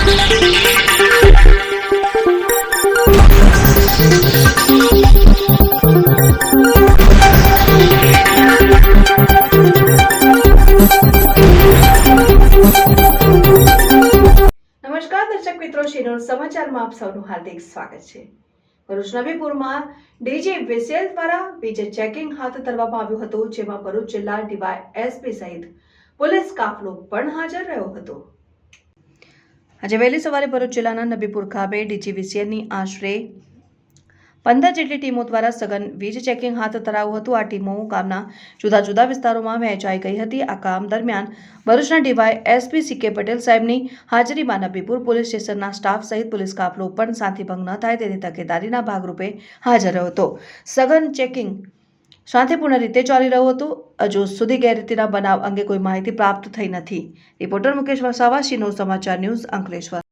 દર્શક મિત્રો, શિનોર સમાચારમાં આપ સૌનું હાર્દિક સ્વાગત છે। ભરૂચ નબીપુરમાં ડીજી વિસેલ દ્વારા વીજ ચેકિંગ હાથ ધરવામાં આવ્યું હતું, જેમાં ભરૂચ જિલ્લા ડીવાયએસપી સહિત પોલીસ કાફલો પણ હાજર રહ્યો હતો। આજે વહેલી સવારે ભરૂચ જિલ્લાના નબીપુર ખાતે ડીજી વિસેલની આશરે 15 જેટલી ટીમો દ્વારા સઘન વીજ ચેકિંગ હાથ ધરાયું હતું। આ ટીમો ગામના જુદા જુદા વિસ્તારોમાં વહેંચાઈ ગઈ હતી। આ કામ દરમિયાન ભરૂચના ડીવાયએસપી સીકે પટેલ સાહેબની હાજરીમાં નબીપુર પોલીસ સ્ટેશનના સ્ટાફ સહિત પોલીસ કાફલો પણ શાંતિભંગ ન થાય તેની તકેદારીના ભાગરૂપે હાજર રહ્યો હતો। સઘન ચેકિંગ શાંતિપૂર્ણ રીતે ચાલી રહ્યું હતું। હજુ સુધી ગેરરીતિના બનાવ અંગે કોઈ માહિતી પ્રાપ્ત થઈ નથી। રિપોર્ટર મુકેશ વસાવા, શિનોર સમાચાર ન્યૂઝ, અંકલેશ્વર।